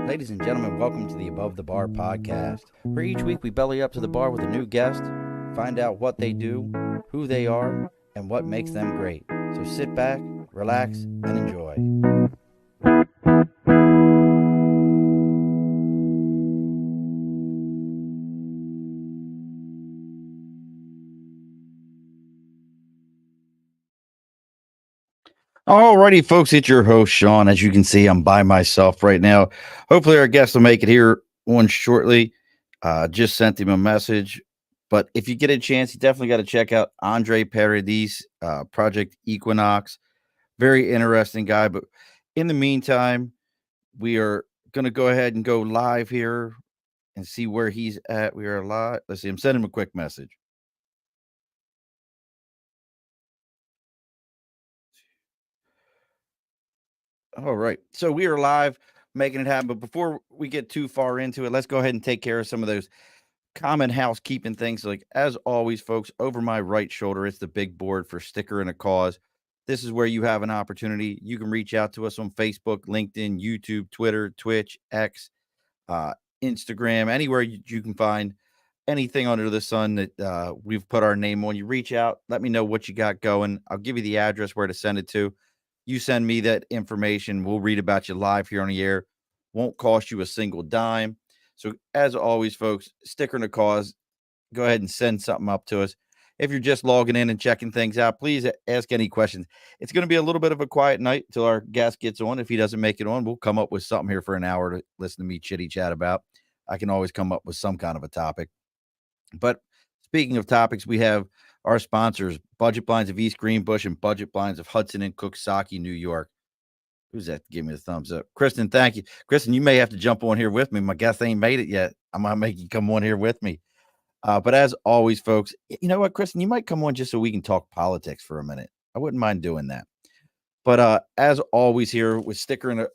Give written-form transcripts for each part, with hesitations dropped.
Ladies and gentlemen, welcome to the Above the Bar podcast, where each week we belly up to the bar with a new guest, find out what they do, who they are, and what makes them great. So sit back, relax, and enjoy. Alrighty, folks, it's your host, Sean. As you can see, I'm by myself right now. Hopefully, our guest will make it here on shortly. Just sent him a message. But if you get a chance, you definitely got to check out Andre Paradis, Project Equinox. Very interesting guy. But in the meantime, we are going to go ahead and go live here and see where he's at. We are live. Let's see. I'm sending him a quick message. All right. So we are live making it happen. But before we get too far into it, let's go ahead and take care of some of those common housekeeping things. Like, as always, folks, over my right shoulder, it's the big board for Sticker and a Cause. This is where you have an opportunity. You can reach out to us on Facebook, LinkedIn, YouTube, Twitter, Twitch, X, Instagram, anywhere you can find anything under the sun that we've put our name on. You reach out, let me know what you got going. I'll give you the address where to send it to. You send me that information. We'll read about you live here on the air. Won't cost you a single dime. So as always, folks, Sticker and a Cause, go ahead and send something up to us. If you're just logging in and checking things out, please ask any questions. It's going to be a little bit of a quiet night until our guest gets on. If he doesn't make it on, we'll come up with something here for an hour to listen to me chitty chat about. I can always come up with some kind of a topic. But speaking of topics, we have our sponsors, Budget Blinds of East Greenbush and Budget Blinds of Hudson and Coxsackie, New York. Who's that? Give me the thumbs up. Kristen, thank you. Kristen, you may have to jump on here with me. My guest ain't made it yet. I might make you come on here with me. But as always, folks, you know what, Kristen, you might come on just so we can talk politics for a minute. I wouldn't mind doing that. But as always, here with Sticker and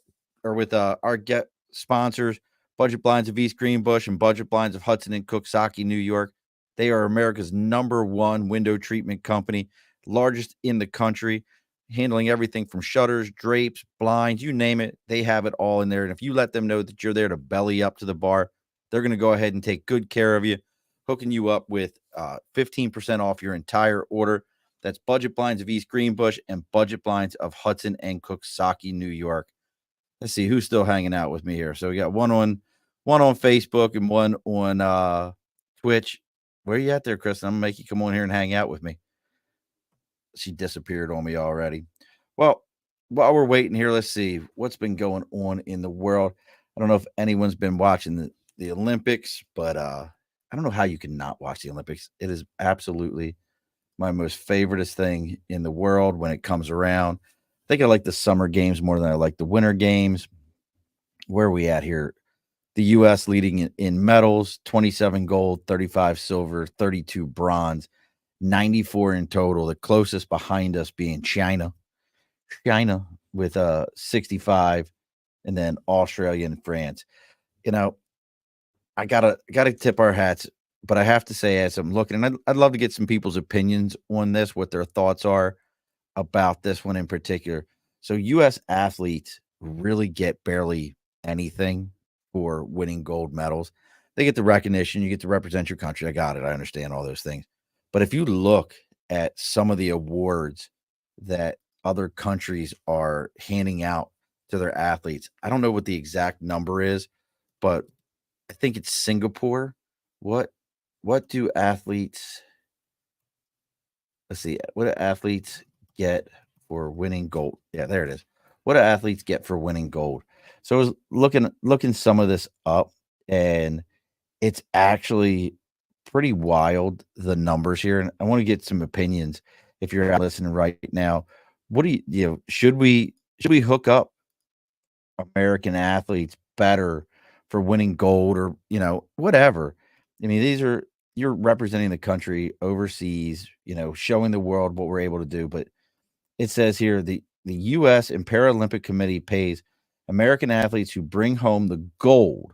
with our get sponsors, Budget Blinds of East Greenbush and Budget Blinds of Hudson and Coxsackie, New York. They are America's #1 window treatment company, largest in the country, handling everything from shutters, drapes, blinds, you name it. They have it all in there. And if you let them know that you're there to belly up to the bar, they're going to go ahead and take good care of you, hooking you up with 15% off your entire order. That's Budget Blinds of East Greenbush and Budget Blinds of Hudson and Coxsackie, New York. Let's see who's still hanging out with me here. So we got one on Facebook and one on Twitch. Where are you at there, Kristen? I'm gonna make you come on here and hang out with me. She disappeared on me already. Well, while we're waiting here, let's see what's been going on in the world. I don't know if anyone's been watching the Olympics, but I don't know how you can not watch the Olympics. It is absolutely my most favoriteest thing in the world when it comes around. I think I like the summer games more than I like the winter games. Where are we at here? The U.S. leading in medals, 27 gold, 35 silver, 32 bronze, 94 in total. The closest behind us being China with 65, and then Australia and France. You know, I gotta tip our hats, but I have to say, as I'm looking, and I'd love to get some people's opinions on this, what their thoughts are about this one in particular. So U.S. athletes really get barely anything for winning gold medals. They get the recognition, you get to represent your country. I got it. I understand all those things. But if you look at some of the awards that other countries are handing out to their athletes, I don't know what the exact number is, but I think it's Singapore. What do athletes, let's see, what do athletes get for winning gold? Yeah, there it is. What do athletes get for winning gold? So I was looking some of this up, and it's actually pretty wild, the numbers here. And I want to get some opinions if you're listening right now. What do should we hook up American athletes better for winning gold, or whatever? I mean, you're representing the country overseas, showing the world what we're able to do. But it says here the U.S. and Paralympic Committee pays American athletes who bring home the gold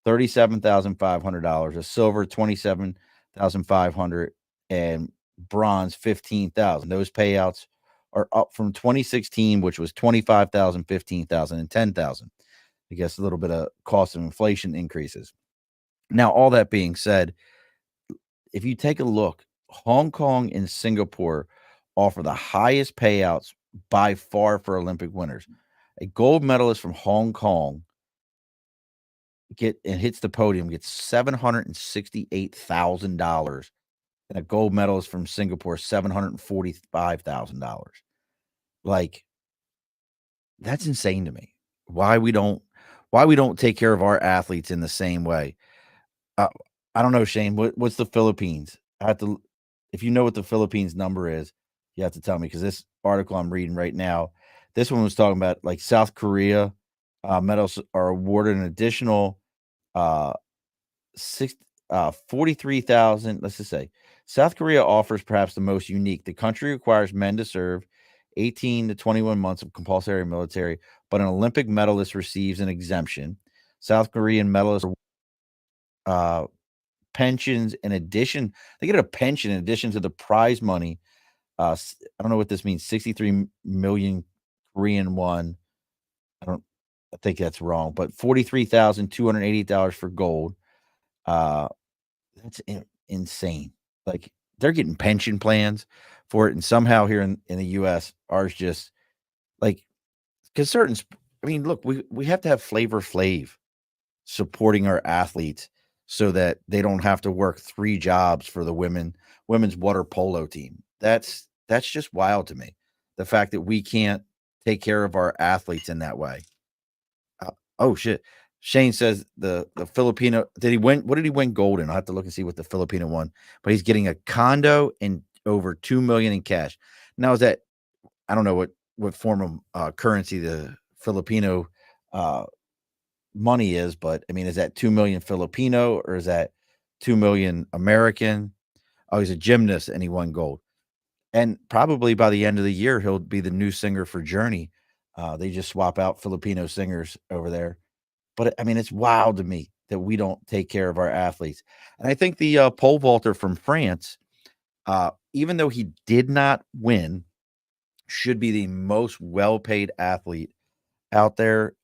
$37,500, a silver $27,500, and bronze $15,000. Those payouts are up from 2016, which was $25,000, $15,000, and $10,000. I guess a little bit of cost of inflation increases. Now, all that being said, if you take a look, Hong Kong and Singapore offer the highest payouts by far for Olympic winners. A gold medalist from Hong Kong hits the podium, gets $768,000, and a gold medalist from Singapore $745,000. Like, that's insane to me. Why we don't take care of our athletes in the same way. Uh, I don't know, Shane. What's the Philippines? I have to. If you know what the Philippines number is, you have to tell me, because this article I'm reading right now, this one was talking about like South Korea. Medals are awarded an additional uh, 43,000. Let's just say South Korea offers perhaps the most unique. The country requires men to serve 18 to 21 months of compulsory military, but an Olympic medalist receives an exemption. South Korean medalists uh, pensions in addition. They get a pension in addition to the prize money. I don't know what this means. 63 million Korean won. I don't. I think that's wrong, but $43,280 for gold. Uh, that's insane. Like, they're getting pension plans for it, and somehow here in the U.S., ours just like, because I mean, look, we have to have Flavor Flav supporting our athletes so that they don't have to work 3 jobs for the women's water polo team. That's just wild to me. The fact that we can't take care of our athletes in that way. Oh shit. Shane says the Filipino, did he win? What did he win gold in? I'll have to look and see what the Filipino won. But he's getting a condo and over 2 million in cash. Now, is that, I don't know what form of currency the Filipino uh money is, but I mean, is that 2 million Filipino or is that 2 million American? Oh, he's a gymnast and he won gold. And probably by the end of the year, he'll be the new singer for Journey. They just swap out Filipino singers over there. But I mean, it's wild to me that we don't take care of our athletes. And I think the pole vaulter from France, even though he did not win, should be the most well-paid athlete out there.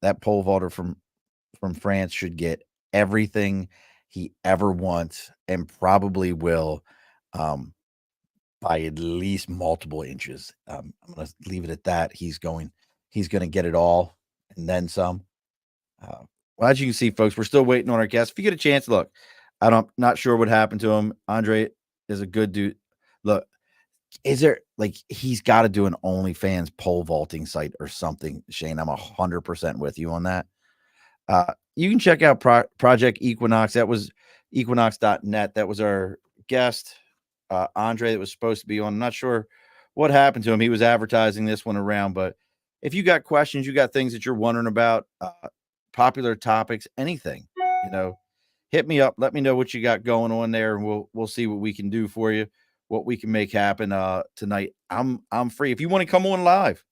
That pole vaulter from France should get everything he ever wants and probably will, by at least multiple inches. I'm going to leave it at that. He's going to get it all and then some. Uh, well, as you can see, folks, we're still waiting on our guests. If you get a chance, look, not sure what happened to him. Andre is a good dude. Look, is there, like, he's got to do an OnlyFans pole vaulting site or something, Shane. I'm 100% with you on that. You can check out Project Equinox. That was equinox.net. That was our guest, Andre, that was supposed to be on. I'm not sure what happened to him. He was advertising this one around, but if you got questions, you got things that you're wondering about, popular topics, anything, hit me up. Let me know what you got going on there, and we'll see what we can do for you, what we can make happen tonight. I'm free. If you want to come on live,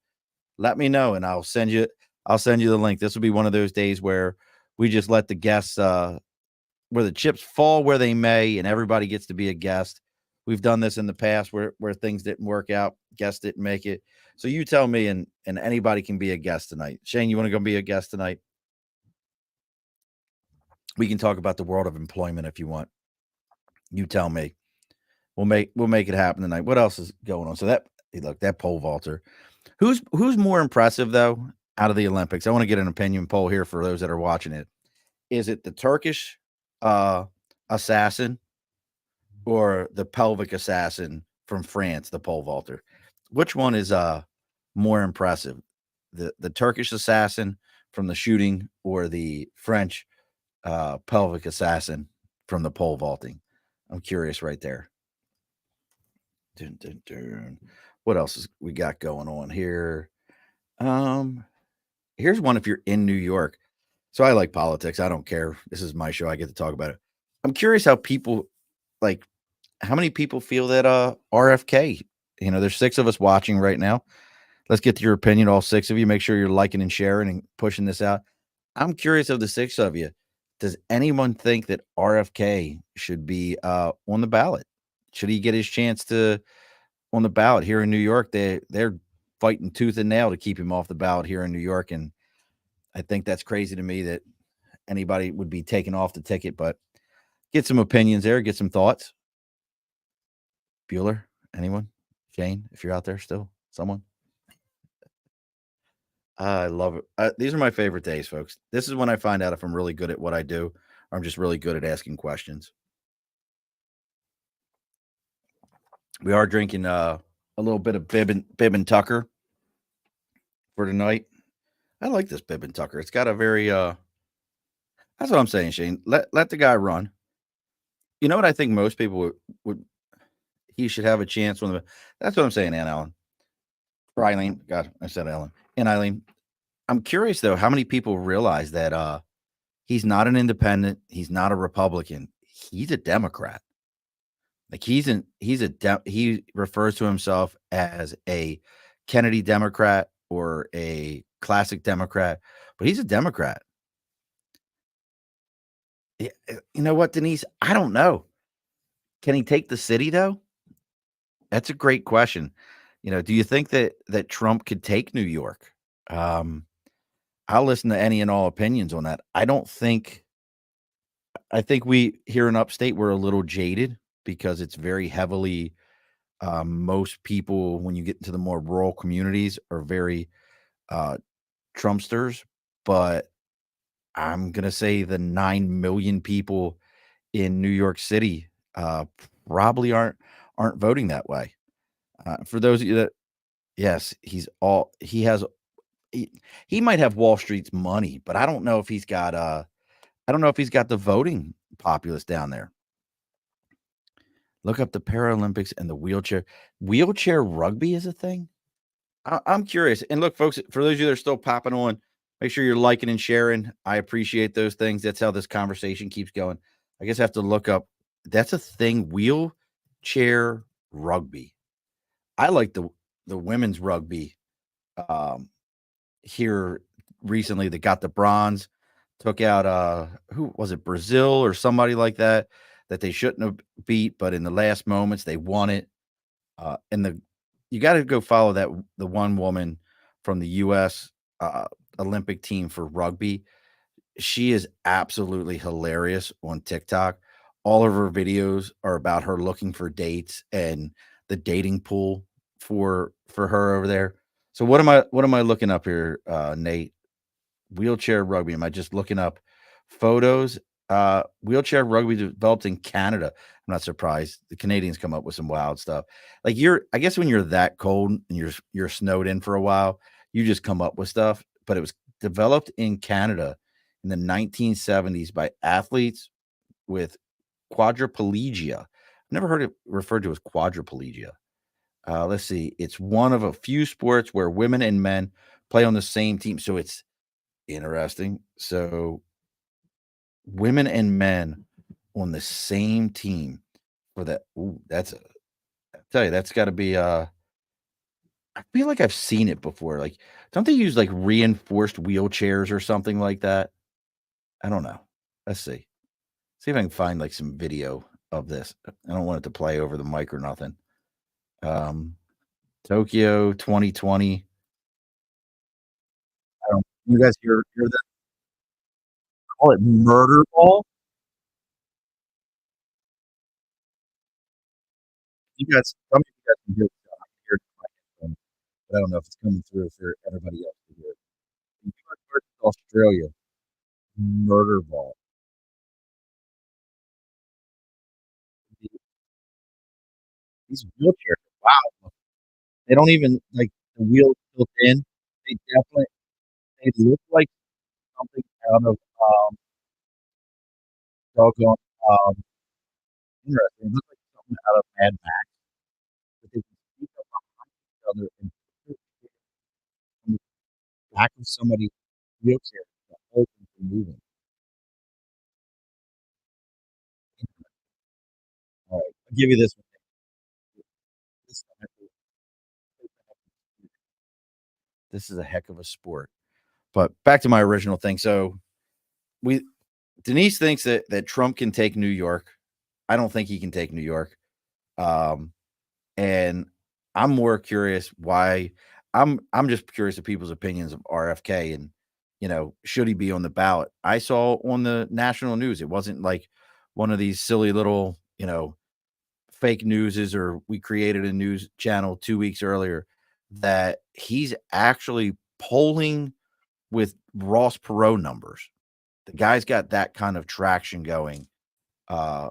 let me know, and I'll send you the link. This will be one of those days where we just let the guests, where the chips fall where they may, and everybody gets to be a guest. We've done this in the past where things didn't work out, guests didn't make it. So you tell me, and anybody can be a guest tonight. Shane, you want to go be a guest tonight? We can talk about the world of employment if you want. You tell me. We'll make it happen tonight. What else is going on? So that pole vaulter. Who's more impressive though out of the Olympics? I want to get an opinion poll here for those that are watching it. Is it the Turkish assassin or the pelvic assassin from France, the pole vaulter? Which one is more impressive? The Turkish assassin from the shooting or the French pelvic assassin from the pole vaulting? I'm curious right there. Dun, dun, dun. What else is we got going on here? Here's one if you're in New York. So I like politics. I don't care. This is my show. I get to talk about it. I'm curious how many people feel that RFK, there's 6 of us watching right now. Let's get your opinion, all 6 of you. Make sure you're liking and sharing and pushing this out. I'm curious of the 6 of you. Does anyone think that RFK should be on the ballot? Should he get his chance on the ballot here in New York? They're fighting tooth and nail to keep him off the ballot here in New York. And I think that's crazy to me that anybody would be taken off the ticket, but get some opinions there, get some thoughts. Bueller, anyone? Shane, if you're out there still, someone? I love it. These are my favorite days, folks. This is when I find out if I'm really good at what I do, or I'm just really good at asking questions. We are drinking a little bit of Bib and Tucker for tonight. I like this Bib and Tucker. It's got a very that's what I'm saying, Shane. Let the guy run. You know what I think most people would he should have a chance when the that's what I'm saying, Aunt Ellen. Or Eileen. God, I said Ellen. And Eileen. I'm curious though, how many people realize that he's not an independent, he's not a Republican, he's a Democrat. Like he refers to himself as a Kennedy Democrat or a classic Democrat, but he's a Democrat. You know what, Denise? I don't know. Can he take the city though? That's a great question. Do you think that Trump could take New York? Um, I'll listen to any and all opinions on that. I think we here in upstate we're a little jaded because it's very heavily most people when you get into the more rural communities are very uh Trumpsters, but I'm gonna say the 9 million people in New York City probably aren't voting that way. For those of you that yes, he has he, he might have Wall Street's money, but I don't know if he's got the voting populace down there. Look up the Paralympics and the wheelchair rugby is a thing? I'm curious. And look, folks, for those of you that are still popping on, make sure you're liking and sharing. I appreciate those things. That's how this conversation keeps going. I guess I have to look up that's a thing, wheelchair rugby. I like the women's rugby here recently that got the bronze, took out who was it, Brazil or somebody like that they shouldn't have beat, but in the last moments they won it. And you got to go follow the one woman from the U.S. Olympic team for rugby. She is absolutely hilarious on TikTok. All of her videos are about her looking for dates and the dating pool for her over there. So what am I looking up here, Nate? Wheelchair rugby. Am I just looking up photos? Wheelchair rugby developed in Canada. I'm not surprised. The Canadians come up with some wild stuff. Like I guess when you're that cold and you're snowed in for a while, you just come up with stuff. But it was developed in Canada in the 1970s by athletes with quadriplegia. I've never heard it referred to as quadriplegia. Let's see. It's one of a few sports where women and men play on the same team. So it's interesting. So women and men on the same team for that. Ooh, I tell you, that's gotta be I feel like I've seen it before. Like, don't they use like reinforced wheelchairs or something like that? I don't know. Let's see. See if I can find like some video of this. I don't want it to play over the mic or nothing. Um Tokyo 2020. I don't you guys hear that? Call it murder ball? You guys tell me if you guys can hear it. I can hear it on my headphone, but I don't know if it's coming through for everybody else to hear. New York versus Australia, murder ball. The These wheelchairs, wow, they don't even like the wheels built in. They definitely they look like something out of, doggone, um, interesting. They look like something out of Mad Max, but they can sneak up behind each other and put it on the back of somebody's wheelchair. The whole thing's moving. All right, I'll give you this one. This is a heck of this is a heck of a sport. But back to my original thing. So we Denise thinks that Trump can take New York. I don't think he can take New York. Um, and I'm more curious why I'm just curious of people's opinions of RFK and should he be on the ballot? I saw on the national news, it wasn't like one of these silly little, fake newses, or we created a news channel 2 weeks earlier, that he's actually polling with Ross Perot numbers. The guy's got that kind of traction going, uh,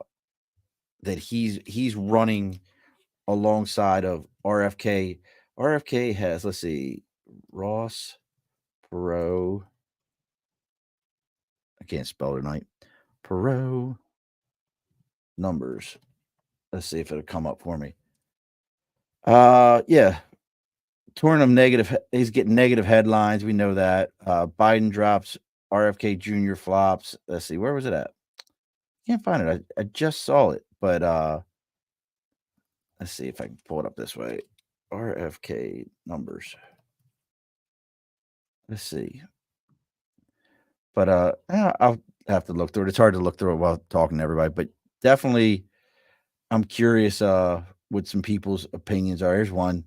that he's running alongside of RFK. RFK has, let's see, Ross Perot. I can't spell tonight. Perot numbers. Let's see if it'll come up for me. Yeah, touring him negative. He's getting negative headlines. We know that. Biden drops, RFK Jr. flops. Let's see, where was it at? Can't find it. I just saw it, but let's see if I can pull it up this way. RFK numbers. Let's see. But I'll have to look through it. It's hard to look through it while talking to everybody, but definitely I'm curious what some people's opinions are. Here's one.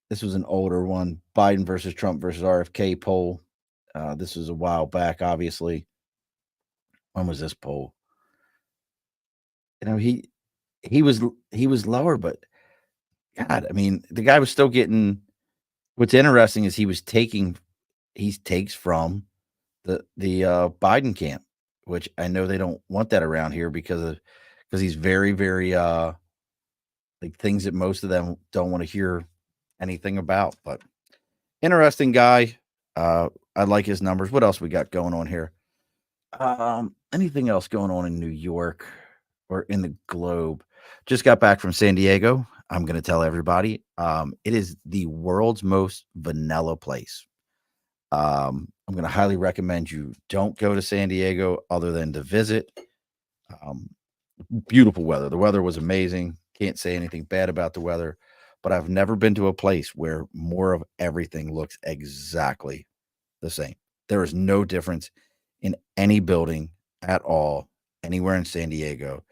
This was an older one. Biden versus Trump versus RFK poll. This was a while back, obviously. When was this poll? He was lower, but God, I mean, the guy was still getting. What's interesting is he takes from the Biden camp, which I know they don't want that around here because he's very, very like things that most of them don't want to hear anything about. But interesting guy. I like his numbers. What else we got going on here? Anything else going on in New York or in the globe? Just got back from San Diego. I'm going to tell everybody. It is the world's most vanilla place. I'm going to highly recommend you don't go to San Diego other than to visit. Beautiful weather. The weather was amazing. Can't say anything bad about the weather, but I've never been to a place where more of everything looks exactly the same. There is no difference in any building at all, anywhere in San Diego.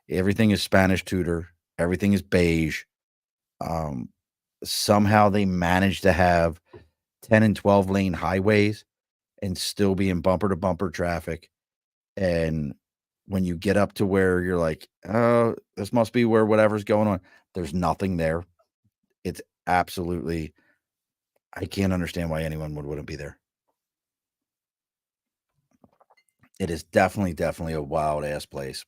Everything is Spanish Tudor. Everything is beige. Somehow they managed to have 10 and 12 lane highways and still be in bumper to bumper traffic. And when you get up to where you're like, oh, this must be where whatever's going on, there's nothing there. It's absolutely, I can't understand why anyone wouldn't be there. It is definitely a wild ass place.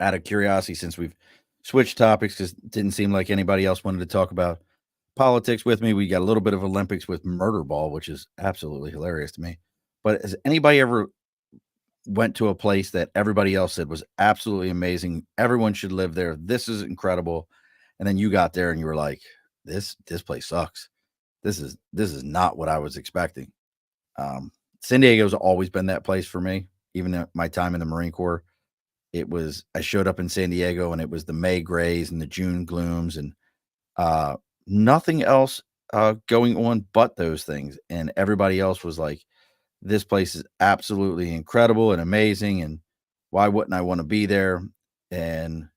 Out of curiosity, since we've switched topics, because it didn't seem like anybody else wanted to talk about politics with me, we got a little bit of Olympics with murder ball, which is absolutely hilarious to me. But has anybody ever went to a place that everybody else said was absolutely amazing? Everyone should live there. This is incredible. And then you got there and you were like, this place sucks. This is not what I was expecting. San Diego's always been that place for me. Even at my time in the Marine Corps, I showed up in San Diego and it was the May grays and the June glooms and nothing else going on but those things. And everybody else was like, this place is absolutely incredible and amazing. And why wouldn't I want to be there? And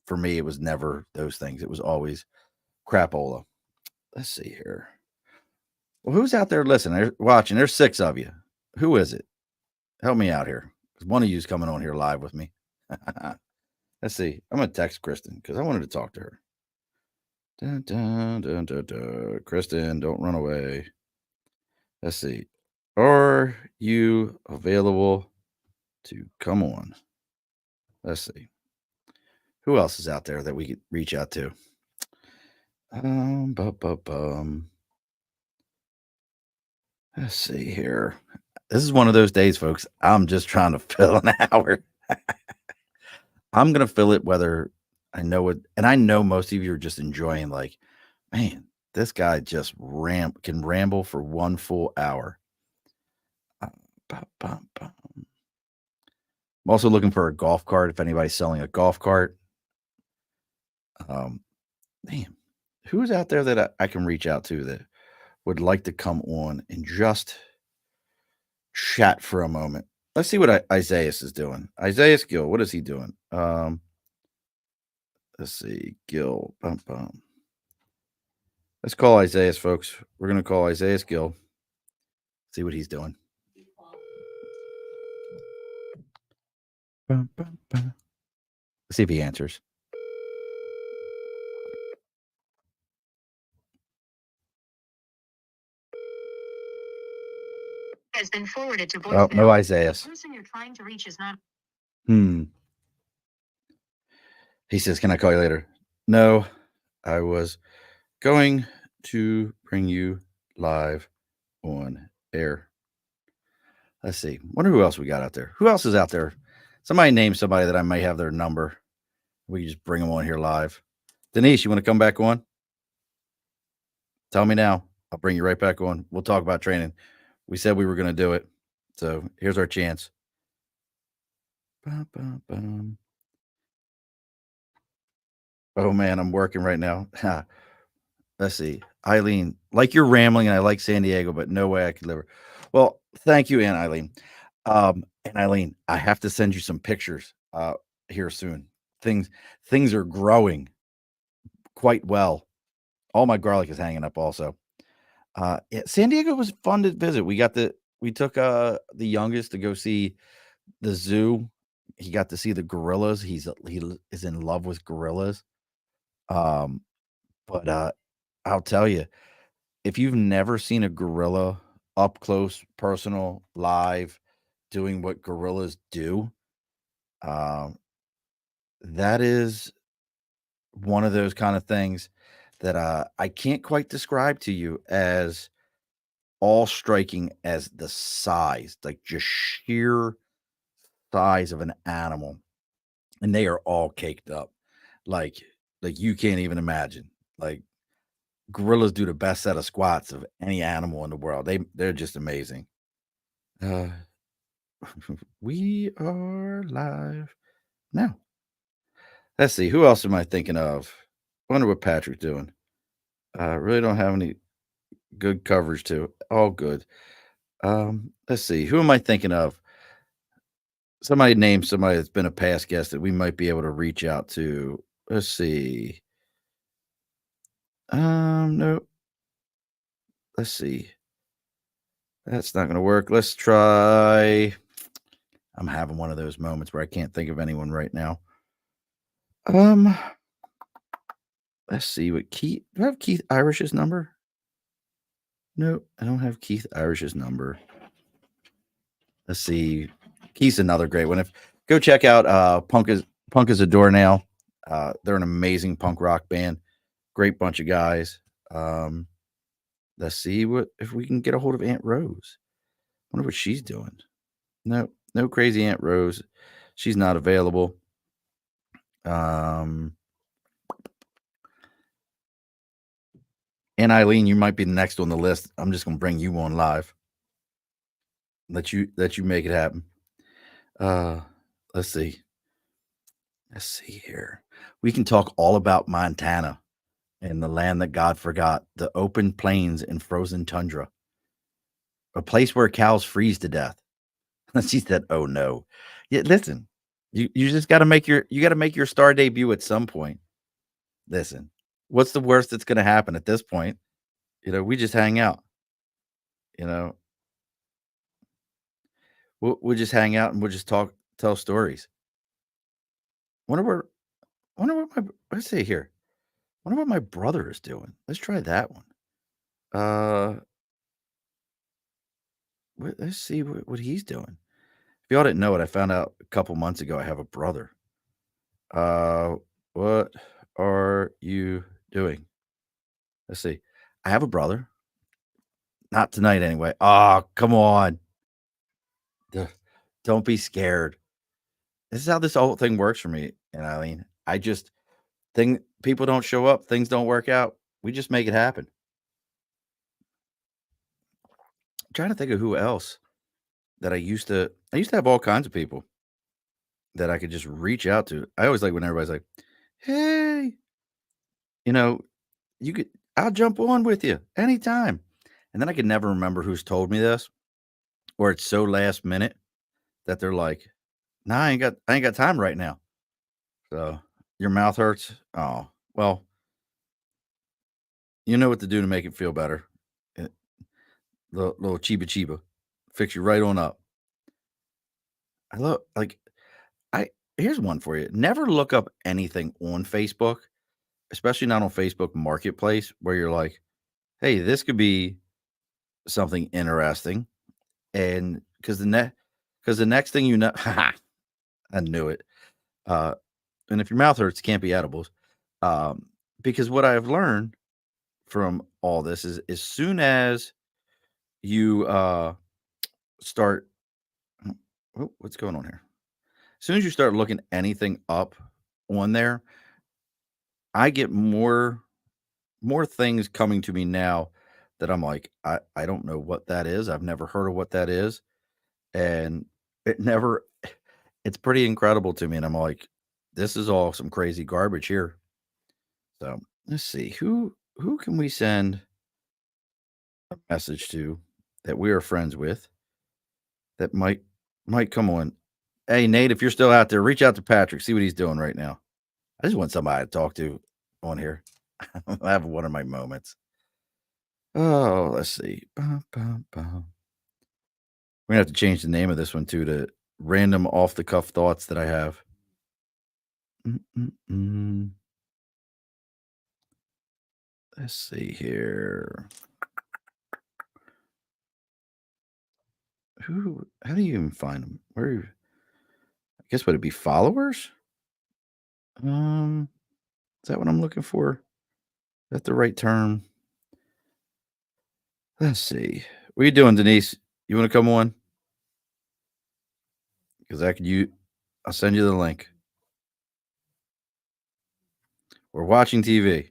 for me, it was never those things. It was always crapola. Let's see here. Well, who's out there listening, watching? There's 6 of you. Who is it? Help me out here. One of you is coming on here live with me. Let's see. I'm going to text Kristen because I wanted to talk to her. Dun, dun, dun, dun, dun. Kristen, don't run away. Let's see. Are you available to come on? Let's see. Who else is out there that we could reach out to? Let's see here. This is one of those days, folks. I'm just trying to fill an hour. I'm going to fill it whether I know it. And I know most of you are just enjoying, like, man, this guy just can ramble for one full hour. I'm also looking for a golf cart if anybody's selling a golf cart. Man, who's out there that I can reach out to that would like to come on and just chat for a moment? Let's see what Isaiah is doing. Isaiah Gill, what is he doing? Let's see, Gill. Let's call Isaiah, folks. We're going to call Isaiah Gill. See what he's doing. Bum, bum, bum. See if he answers. Has been forwarded to Oh, voicemail. no Isaiah. The person you're trying to reach is not. He says, "Can I call you later?" No, I was going to bring you live on air. Let's see. Wonder who else we got out there. Who else is out there? Somebody name somebody that I may have their number. We can just bring them on here live. Denise, you want to come back on? Tell me now. I'll bring you right back on. We'll talk about training. We said we were going to do it. So here's our chance. Bum, bum, bum. Oh, man, I'm working right now. Let's see. Eileen, like you're rambling, and I like San Diego, but no way I could live. Well, thank you, Aunt Eileen. And Eileen, I have to send you some pictures here soon. Things are growing quite well. All my garlic is hanging up also. Yeah, San Diego was fun to visit. We took the youngest to go see the zoo. He got to see the gorillas. He is in love with gorillas. Um, but I'll tell you, if you've never seen a gorilla up close, personal, live, doing what gorillas do, um, that is one of those kind of things that I can't quite describe to you as all striking as the size, like just sheer size of an animal, and they are all caked up, like like you can't even imagine. Like gorillas do the best set of squats of any animal in the world. They're just amazing. Uh, we are live now. Let's see. Who else am I thinking of? Wonder what Patrick's doing. Really don't have any good coverage too. All good. Let's see. Who am I thinking of? Somebody name somebody that's been a past guest that we might be able to reach out to. Let's see. No. Let's see. That's not going to work. Let's try. I'm having one of those moments where I can't think of anyone right now. Um, let's see what Keith. Do I have Keith Irish's number? No, I don't have Keith Irish's number. Let's see. Keith's another great one. If go check out Punk is a Doornail. They're an amazing punk rock band. Great bunch of guys. Let's see what if we can get a hold of Aunt Rose. Wonder what she's doing. No crazy Aunt Rose. She's not available. And Eileen, you might be the next on the list. I'm just gonna bring you on live. Let you make it happen. Let's see. Let's see here. We can talk all about Montana and the land that God forgot, the open plains and frozen tundra, a place where cows freeze to death. She said, "Oh no." Yeah, listen, you just got to make your star debut at some point. Listen, what's the worst that's going to happen at this point? We just hang out. You know, we'll just hang out and we'll just tell stories. Wonder where, wonder what let's see here. Wonder what my brother is doing. Let's try that one. Uh, let's see what he's doing. If y'all didn't know it, I found out a couple months ago I have a brother. Uh, what are you doing? Let's see. I have a brother. Not tonight, anyway. Oh, come on. Duh, don't be scared. This is how this whole thing works for me. And Eileen, I just people don't show up, things don't work out. We just make it happen. I'm trying to think of who else that I used to have all kinds of people that I could just reach out to. I always like when everybody's like, "Hey, you know, you could I'll jump on with you anytime." And then I could never remember who's told me this, or it's so last minute that they're like, "Nah, I ain't got time right now." So your mouth hurts. Oh, well, you know what to do to make it feel better. Eh, little chiba chiba, fix you right on up. I love like Here's one for you. Never look up anything on Facebook, especially not on Facebook Marketplace, where you're like, hey, this could be something interesting. And because the next thing you know, I knew it. Uh, and if your mouth hurts, it can't be edibles. Um, because what I've learned from all this is as soon as you start, what's going on here? As soon as you start looking anything up on there, I get more things coming to me now that I'm like, I don't know what that is. I've never heard of what that is. And it never it's pretty incredible to me. And I'm like, this is all some crazy garbage here. So let's see. Who can we send a message to that we are friends with that might come on? Hey Nate, if you're still out there, reach out to Patrick, see what he's doing right now. I just want somebody to talk to on here. I have one of my moments. Oh, let's see. Bum, bum, bum. We're gonna have to change the name of this one too to random off the cuff thoughts that I have. Mm-mm-mm. Let's see here. How do you even find them? I guess would it be followers? Is that what I'm looking for? Is that the right term? Let's see. What are you doing, Denise? You want to come on? Because I'll send you the link. We're watching TV.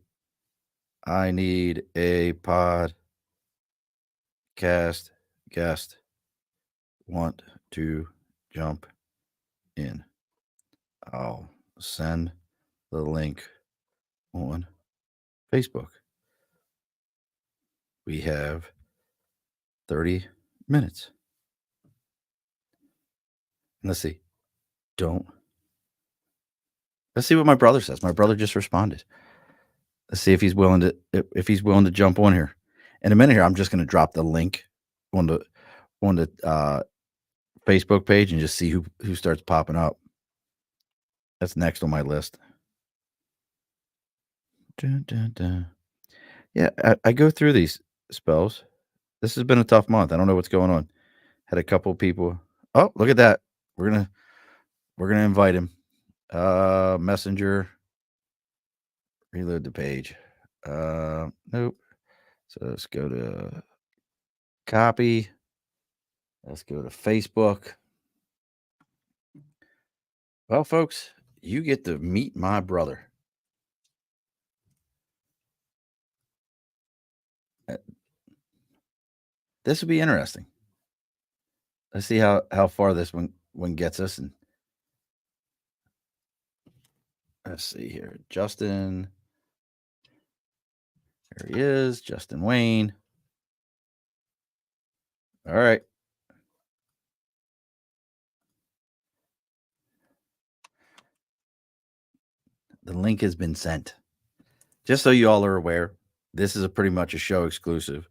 I need a podcast guest. Want to jump in. I'll send the link on Facebook. We have 30 minutes. And let's see. Let's see what my brother says. My brother just responded. Let's see if he's willing to jump on here. In a minute here, I'm just going to drop the link on the Facebook page and just see who starts popping up. That's next on my list. Dun, dun, dun. Yeah, I go through these spells. This has been a tough month. I don't know what's going on. Had a couple people. Oh, look at that. We're gonna invite him. Messenger. Reload the page. Nope. So let's go to copy. Let's go to Facebook. Well, folks, you get to meet my brother. This will be interesting. Let's see how far this one gets us. And let's see here. Justin. There he is. Justin Wayne. All right. The link has been sent. Just so you all are aware, this is a pretty much a show exclusive.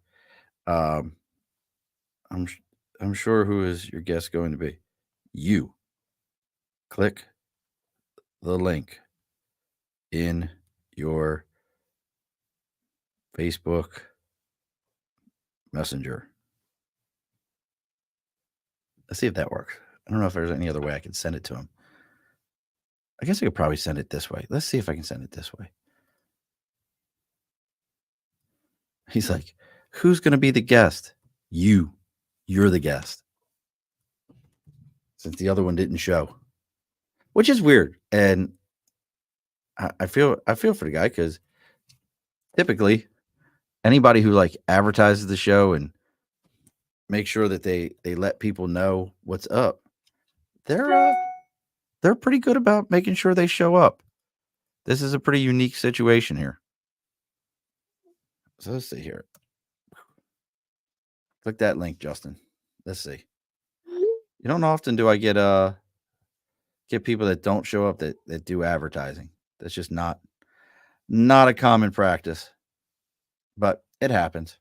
I'm sure who is your guest going to be? You. Click the link in your Facebook Messenger. Let's see if that works. I don't know if there's any other way I can send it to him. I guess I could probably send it this way. Let's see if I can send it this way. He's like, who's going to be the guest? You. You're the guest. Since the other one didn't show, which is weird. And I feel for the guy because typically anybody who like advertises the show and make sure that they let people know what's up, they're pretty good about making sure they show up. This is a pretty unique situation here. So let's see here. Click that link, Justin. Let's see. You don't often do I get people that don't show up that do advertising. That's just not a common practice. But it happens.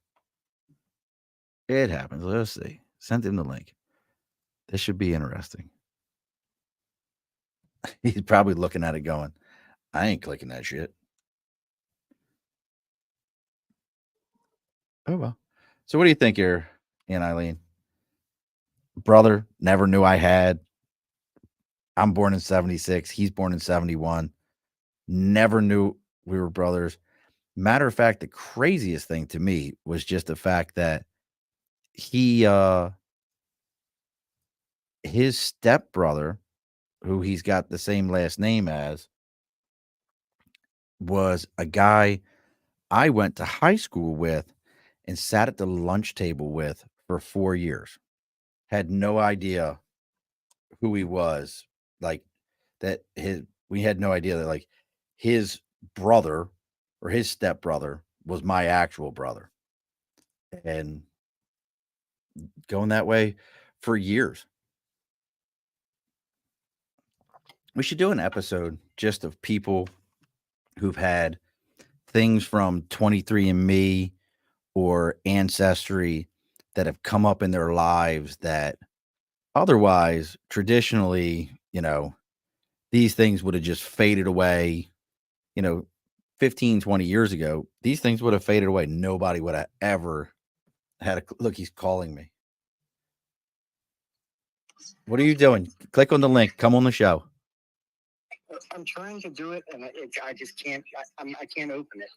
It happens. Let's see. Send him the link. This should be interesting. He's probably looking at it going, I ain't clicking that shit. Oh, well. So what do you think here, Aunt Eileen? Brother, never knew I had. I'm born in 76. He's born in 71. Never knew we were brothers. Matter of fact, the craziest thing to me was just the fact that he his stepbrother, who he's got the same last name as, was a guy I went to high school with and sat at the lunch table with for 4 years. Had no idea who he was. Like that we had no idea that like his brother or his stepbrother was my actual brother. And going that way for years. We should do an episode just of people who've had things from 23andMe or Ancestry that have come up in their lives that otherwise, traditionally, these things would have just faded away, 15, 20 years ago. These things would have faded away. Nobody would have ever had a look. He's calling me. What are you doing? Click on the link. Come on the show. I'm trying to do it, and I just can't. I can't open it.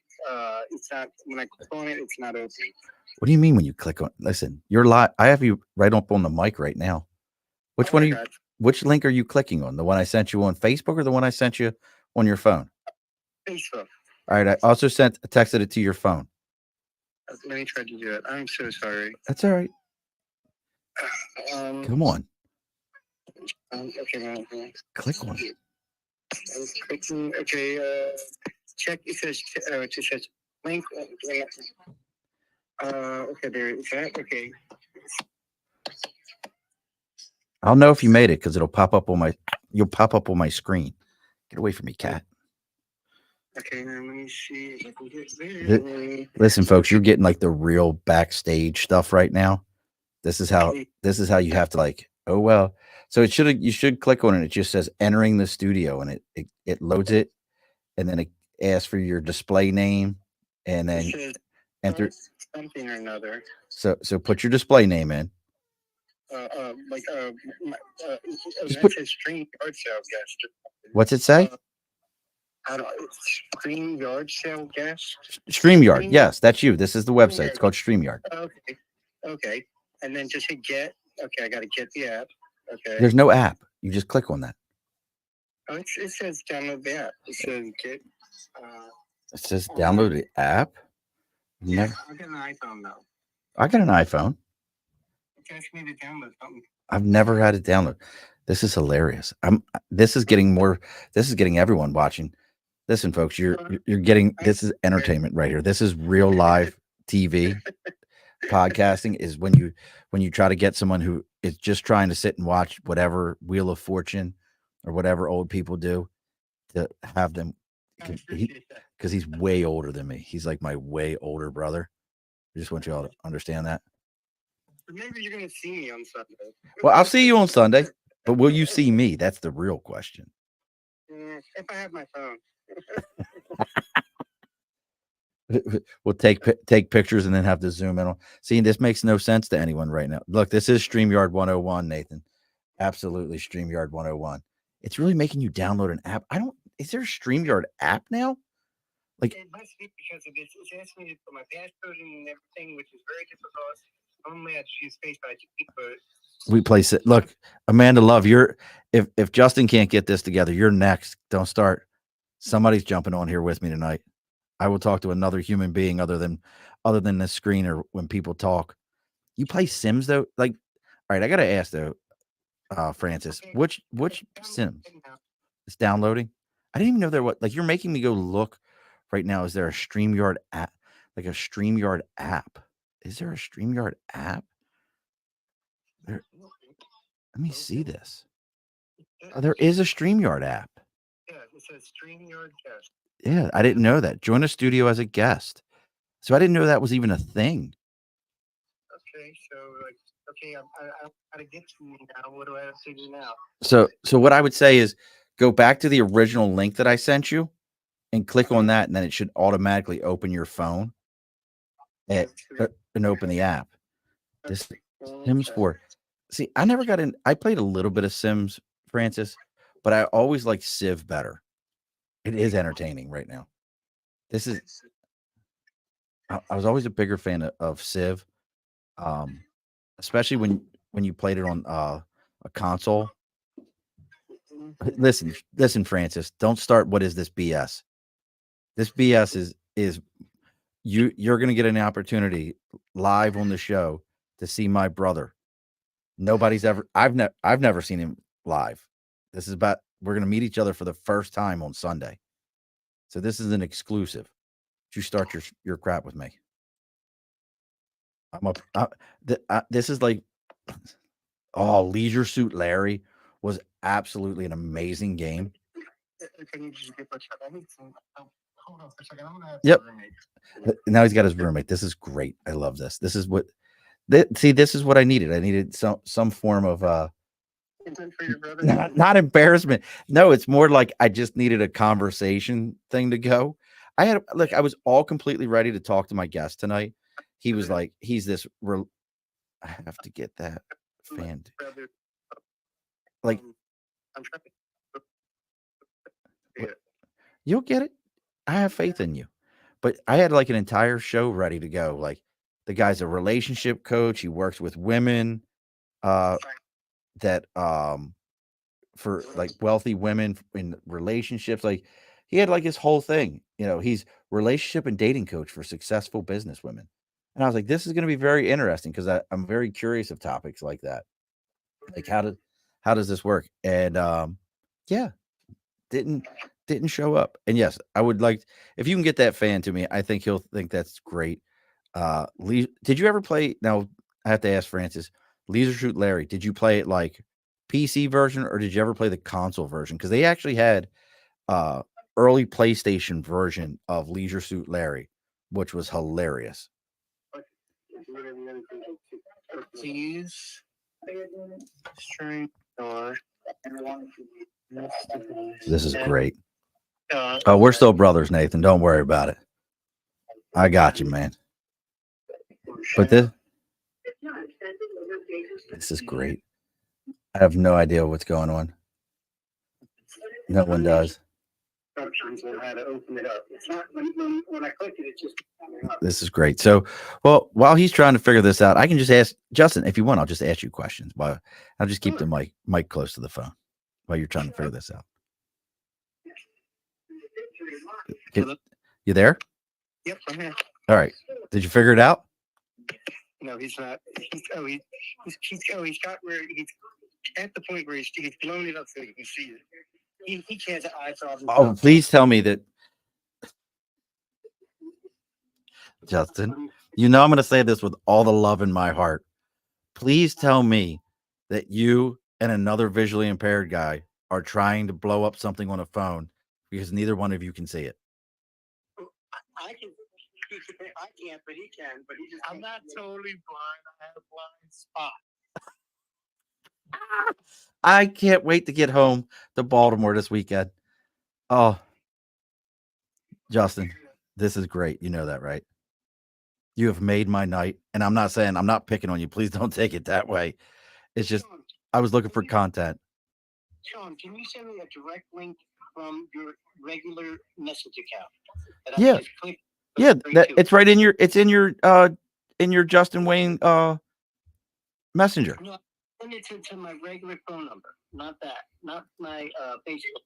It's not when I click on it. It's not opening. What do you mean when you click on? Listen, you're live. I have you right up on the mic right now. Which one are you? Which link are you clicking on? The one I sent you on Facebook or the one I sent you on your phone? Facebook. All right. I also texted it to your phone. Let me try to do it. I'm so sorry. That's all right. Come on. Okay. Click on it. I was clicking. Okay. Check. It says link. Okay. There is that. Okay. I'll know if you made it because it'll pop up on my. You'll pop up on my screen. Get away from me, cat. Okay, now let me see if I can get there. Listen, folks, you're getting like the real backstage stuff right now. This is how you have to like. Oh well. So you should click on it. It just says entering the studio, and it loads it, and then it asks for your display name, and then enter something or another. So put your display name in. Just put StreamYard sale guest. What's it say? StreamYard sale guest. StreamYard. Yes, that's you. This is the website. It's called StreamYard. Okay. And then just hit get. Okay, I got to get the app. Okay. There's no app. You just click on that. Oh, it says download the app. It says get. It says download the app. Yeah, I got an iPhone though. I got an iPhone. It's asking me to download something. I've never had it download. This is hilarious. This is getting everyone watching. Listen, folks, you're getting, this is entertainment right here. This is real live TV. Podcasting is when you try to get someone who is just trying to sit and watch whatever Wheel of Fortune or whatever old people do to have them, because he's way older than me. He's like my way older brother. I just want you all to understand that. Maybe you're going to see me on Sunday. Well, I'll see you on Sunday, but will you see me? That's the real question. If I have my phone. We'll take pictures and then have to zoom in on. See, this makes no sense to anyone right now. Look, this is StreamYard 101, Nathan. Absolutely StreamYard 101. It's really making you download an app. Is there a StreamYard app now? Like, it must be because of this. It's asking me for my passcode and everything, which is very difficult. Only I just use Face ID, but we place it. Look, Amanda Love, if Justin can't get this together, you're next. Don't start. Somebody's jumping on here with me tonight. I will talk to another human being other than this screen or when people talk. You play Sims though? Like, all right, I gotta ask though, Francis, which Sims? It's downloading. I didn't even know there was, like, you're making me go look right now. Is there a StreamYard app? Like a StreamYard app? Is there a StreamYard app? Let me see this. Oh, there is a StreamYard app. Yeah, it says StreamYard guest. Yeah, I didn't know that. Join a studio as a guest. So I didn't know that was even a thing. Okay, so I gotta get to you now. What do I have to do now? So what I would say is go back to the original link that I sent you and click on that, and then it should automatically open your phone and open the app. This Sims 4. See, I never got in. I played a little bit of Sims, Francis, but I always liked Civ better. It is entertaining right now. This is. I was always a bigger fan of Civ, especially when you played it on a console. Listen, Francis. Don't start. What is this BS? This BS is you're going to get an opportunity live on the show to see my brother. Nobody's ever. I've never seen him live. This is about. We're going to meet each other for the first time on Sunday. So this is an exclusive. You start your crap with me. I'm up. This is like, Leisure Suit Larry was absolutely an amazing game. Yep. Now he's got his roommate. This is great. I love this. This is what. This is what I needed. I needed some form of not embarrassment. No, it's more like I just needed a conversation thing to go. I was all completely ready to talk to my guest tonight. He was like, he's this. I have to get that fan. Like, you'll get it. I have faith in you. But I had like an entire show ready to go. Like, the guy's a relationship coach. He works with women that for like wealthy women in relationships. Like, he had like his whole thing. He's relationship and dating coach for successful business women. And I was like, this is going to be very interesting because I'm very curious of topics like that. Like, how does this work? And yeah, didn't show up. And yes, I would like, if you can get that fan to me, I think he'll think that's great. Did you ever play? Now I have to ask Francis, Leisure Suit Larry, did you play it like PC version or did you ever play the console version? Because they actually had early PlayStation version of Leisure Suit Larry, which was hilarious. Please. This is great. Oh, we're still brothers, Nathan. Don't worry about it. I got you, man. But this is great. I have no idea what's going on. No one does. This is great. So, well, while he's trying to figure this out, I can just ask Justin, if you want, I'll just ask you questions. But I'll just keep the mic close to the phone while you're trying to figure this out. You there? Yep, I'm here. All right. Did you figure it out? No, he's not. He's got where he's at the point where he's blown it up so you can see it. He can't eye problem. Oh, please tell me that, Justin, I'm going to say this with all the love in my heart. Please tell me that you and another visually impaired guy are trying to blow up something on a phone because neither one of you can see it. I can't, but he can. But he just. I'm not totally blind. I have a blind spot. I can't wait to get home to Baltimore this weekend. Oh, Justin, this is great. You know that, right? You have made my night. And I'm not saying, I'm not picking on you. Please don't take it that way. It's just, I was looking for content. Sean, can you send me a direct link from your regular message account? Yeah. Yeah, it's right in your Justin Wayne messenger. No, send it to my regular phone number, not my Facebook.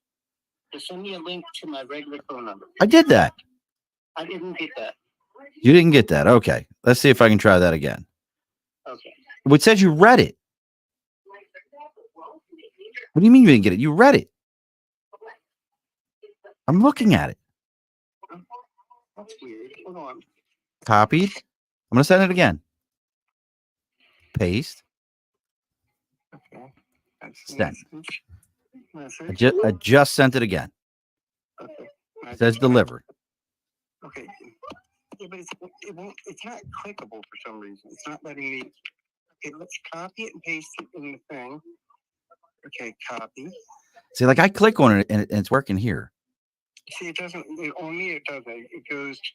Just send me a link to my regular phone number. I did that. I didn't get that. You didn't get that. Okay. Let's see if I can try that again. Okay. It says you read it. What do you mean you didn't get it? You read it. I'm looking at it. That's weird. Hold on. Copied. I'm going to send it again. Paste. Okay. Send. I just sent it again. Okay. It says delivered. Okay. Yeah, but it's not clickable for some reason. It's not letting me. Okay, let's copy it and paste it in the thing. Okay, copy. See, like I click on it and it's working here. See, it doesn't. On me, it doesn't. It goes to.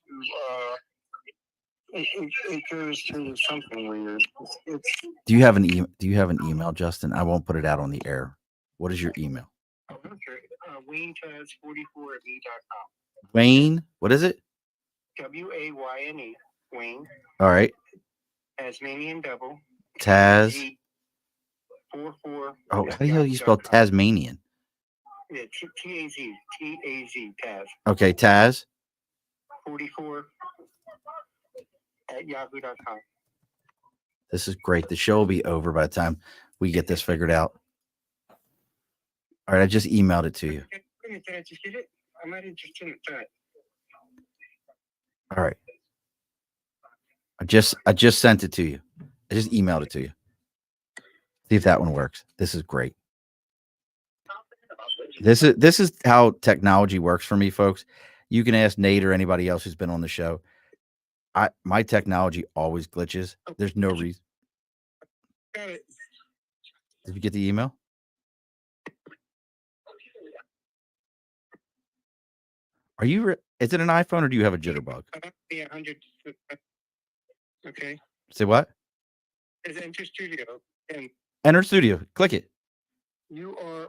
It goes to something weird. It's Do you have an email, Justin? I won't put it out on the air. What is your email? okay. WayneTaz44@me.com. Wayne, what is it? WAYNE. Wayne. All right. Tasmanian double. Taz. 44. Oh, how the hell do you spell Tasmanian? Yeah, T-A-Z, Taz. Okay, Taz. 44 at yahoo.com. This is great. The show will be over by the time we get this figured out. All right, I just emailed it to you. Did I just get it? I might have just didn't that. All right. I just sent it to you. I just emailed it to you. See if that one works. This is great. This is how technology works for me, folks. You can ask Nate or anybody else who's been on the show. My technology always glitches. There's no reason. Got it. Did you get the email? Are you? Is it an iPhone or do you have a jitterbug? Yeah, 100. Okay. Say what? It's Enter Studio, and Enter Studio. Click it. you are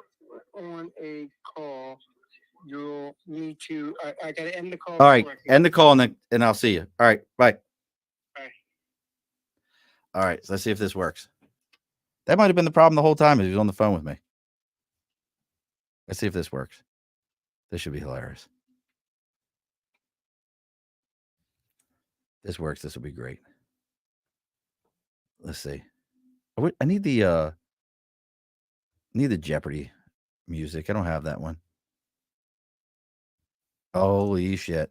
on a call. You'll need to. I got to end the call. All right, end the call and I'll see you. All right, bye. Bye. All right, so let's see if this works. That might have been the problem the whole time. He was on the phone with me. Let's see if this works. This should be hilarious. This works. This will be great. Let's see. I need the Jeopardy music. I don't have that one. Holy shit.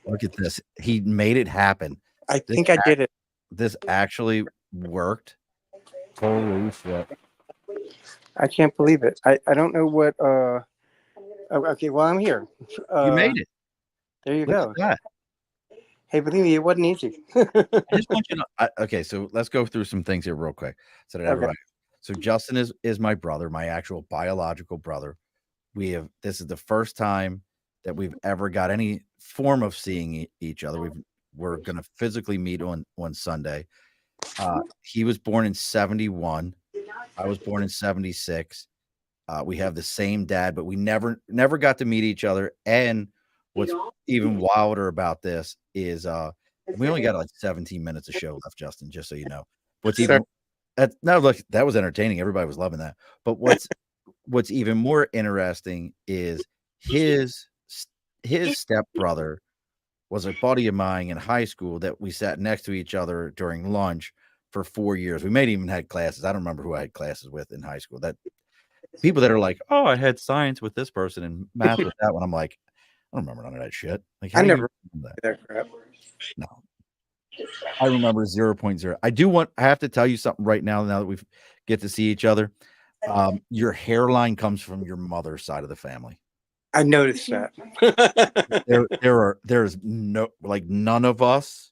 Look at this. He made it happen. I think I did it. This actually worked. Holy shit. I can't believe it. I don't know what. Okay, well, I'm here. You made it. There you Look go. at that. Hey, believe me, it wasn't easy. I just want you to okay, so let's go through some things here real quick so that everybody. So Justin is my brother, my actual biological brother. This is the first time that we've ever got any form of seeing each other. We're going to physically meet on Sunday. He was born in 71. I was born in 76. We have the same dad, but we never got to meet each other. And what's even wilder about this is we only got like 17 minutes of show left, Justin, just so you know. Look, that was entertaining. Everybody was loving that. But what's even more interesting is his stepbrother was a buddy of mine in high school that we sat next to each other during lunch for 4 years. We may have even had classes. I don't remember who I had classes with in high school. That people that are like, oh, I had science with this person and math with that one. I'm like, I don't remember none of that shit. Like, I never remember that crap. No. I remember 0.0. I have to tell you something right now that we get to see each other. Your hairline comes from your mother's side of the family. I noticed that. There's no, like, none of us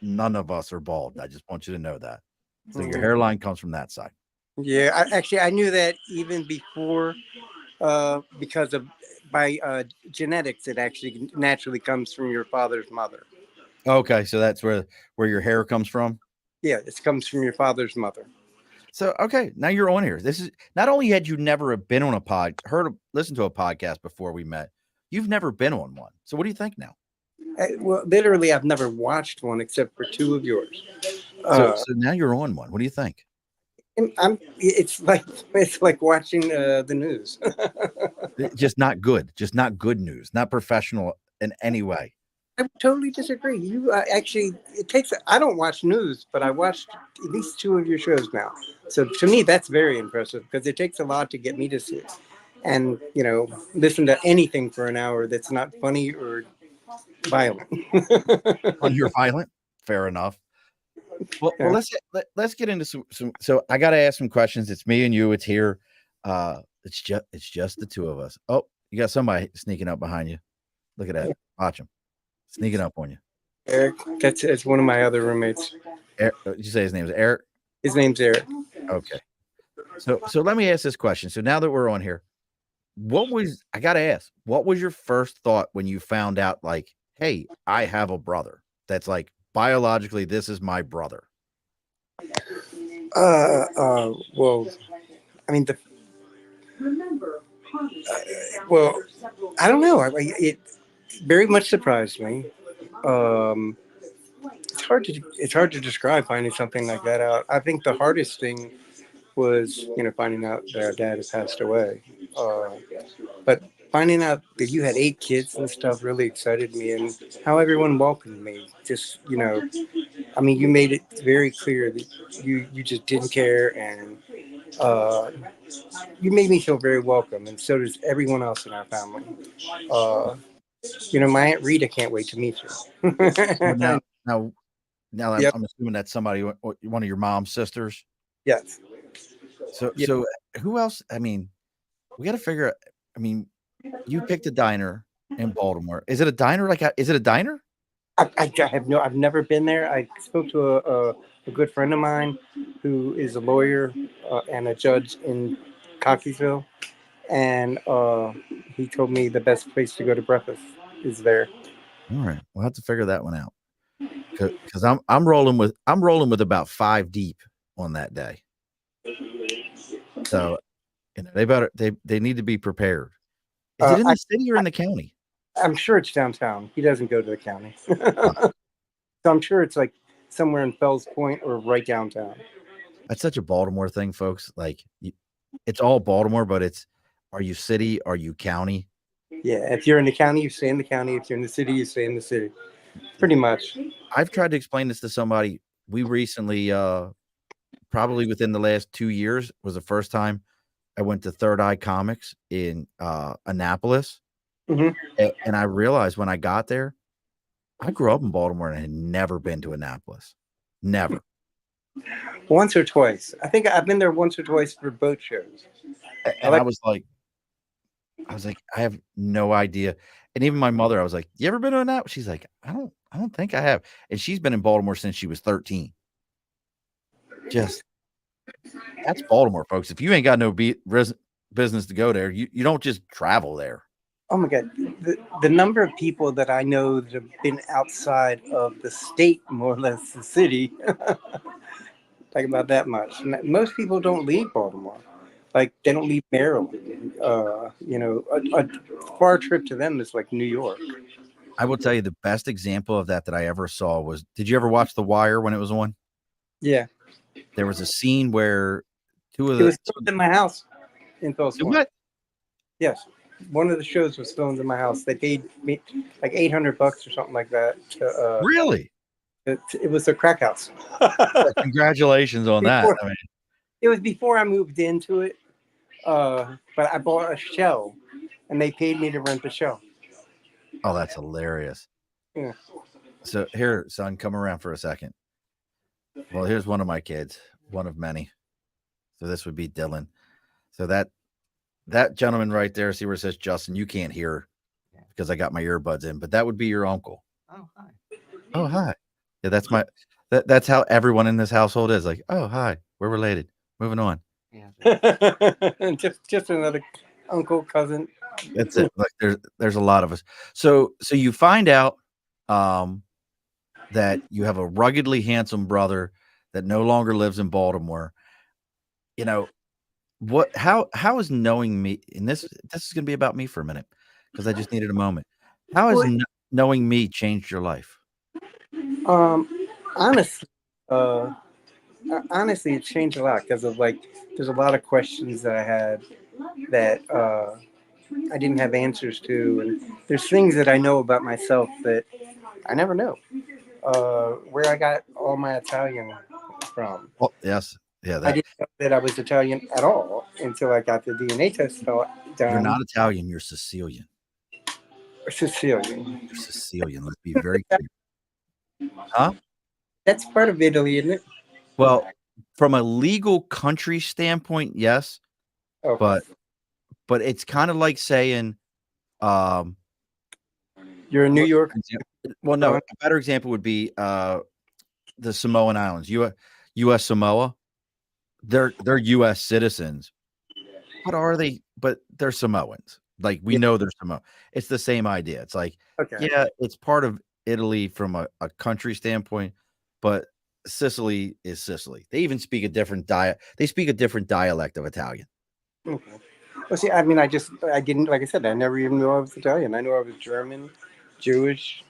are bald. I just want you to know that. So your hairline comes from that side. Yeah, I knew that even before, because of by genetics, it actually naturally comes from your father's mother. Okay, so that's where your hair comes from. Yeah, it comes from your father's mother. So, okay, now you're on here. This is not only had you never been on a listened to a podcast before we met, you've never been on one. So what do you think now? Well, literally, I've never watched one except for two of yours. So now you're on one. What do you think? It's like watching the news. Just not good news, not professional in any way. I totally disagree. You I don't watch news, but I watched at least two of your shows now. So to me, that's very impressive because it takes a lot to get me to see it. And, listen to anything for an hour that's not funny or violent. When you're violent, fair enough. Well, let's get into some. So I got to ask some questions. It's me and you. It's here. It's just the two of us. Oh, you got somebody sneaking up behind you. Look at that. Watch him. Sneaking up on you. Eric, it's one of my other roommates. Did you say his name is Eric? His name's Eric. Okay. So let me ask this question. So now that we're on here, I got to ask, what was your first thought when you found out, like, hey, I have a brother that's like biologically, this is my brother? Well, I mean, well, I don't know. It very much surprised me. It's hard to describe finding something like that out. I think the hardest thing was, finding out that our dad had passed away. But finding out that you had 8 kids and stuff really excited me, and how everyone welcomed me. Just, I mean, you made it very clear that you just didn't care, and uh, you made me feel very welcome, and so does everyone else in our family. Uh, my Aunt Rita can't wait to meet you. So now Yep. I'm assuming that's somebody, one of your mom's sisters. Yes. Yeah. So who else? I mean, we got to figure out. I mean, you picked a diner in Baltimore. Is it a diner? Is it a diner? I've never been there. I spoke to a good friend of mine who is a lawyer and a judge in Cockeysville, and he told me the best place to go to breakfast is there. All right, we'll have to figure that one out because I'm rolling with about 5 deep on that day. So they need to be prepared. Is it in the city or in the county? I'm sure it's downtown. He doesn't go to the county, so I'm sure it's like somewhere in Fells Point or right downtown. That's such a Baltimore thing, folks. Like, it's all Baltimore, but are you city? Are you county? Yeah, if you're in the county, you stay in the county. If you're in the city, you stay in the city. Pretty much. I've tried to explain this to somebody. We recently, probably within the last 2 years, was the first time I went to Third Eye Comics in Annapolis. Mhm. And I realized when I got there, I grew up in Baltimore and I had never been to Annapolis. Never. Once or twice. I think I've been there once or twice for boat shows. And I was like, I have no idea. And even my mother, I was like, you ever been to Annapolis? She's like, I don't think I have. And she's been in Baltimore since she was 13. That's Baltimore, folks. If you ain't got no business to go there, you don't just travel there. Oh my God. The number of people that I know that have been outside of the state, more or less the city, like about that much. Most people don't leave Baltimore. Like they don't leave Maryland. A far trip to them is like New York. I will tell you the best example of that I ever saw was, did you ever watch The Wire when it was on? Yeah. There was a scene where It was filmed in my house in Fells Point. What? Yes. One of the shows was filmed in my house. They paid me like $800 or something like that. Really? It was a crack house. Congratulations on that. I mean, it was before I moved into it, but I bought a shell, and they paid me to rent the shell. Oh, that's hilarious. Yeah. So here, son, come around for a second. Well, here's one of my kids, one of many. So this would be Dylan. So that gentleman right there, see where it says Justin, you can't hear because I got my earbuds in, but that would be your uncle. Oh, hi. Oh, hi. Yeah, that's how everyone in this household is. Like, oh, hi, we're related. Moving on. Yeah. just another uncle, cousin. That's it. Like there's a lot of us. So you find out that you have a ruggedly handsome brother that no longer lives in Baltimore. You know, how is knowing me, and this is going to be about me for a minute because I just needed a moment. How has knowing me changed your life? Honestly, it changed a lot because of there's a lot of questions that I had that I didn't have answers to, and there's things that I know about myself that I never know. Where I got all my Italian from. Oh, yes. Yeah, I didn't know that I was Italian at all until I got the DNA test done. You're not Italian, you're Sicilian. Sicilian. You're Sicilian. Let's be very clear. Huh? That's part of Italy, isn't it? Well, from a legal country standpoint, yes. Okay. But it's kind of like saying you're in New York. Well, no, a better example would be the Samoan Islands, U.S. Samoa. they're U.S. citizens. But are they? But they're Samoans. Like we Yeah. know they're Samoan. It's the same idea. It's like, Okay. yeah, it's part of Italy from a country standpoint, but Sicily is Sicily. They even speak a different They speak a different dialect of Italian. Okay. Well, see, I mean, I didn't, like I said, I never even knew I was Italian. I knew I was German, Jewish,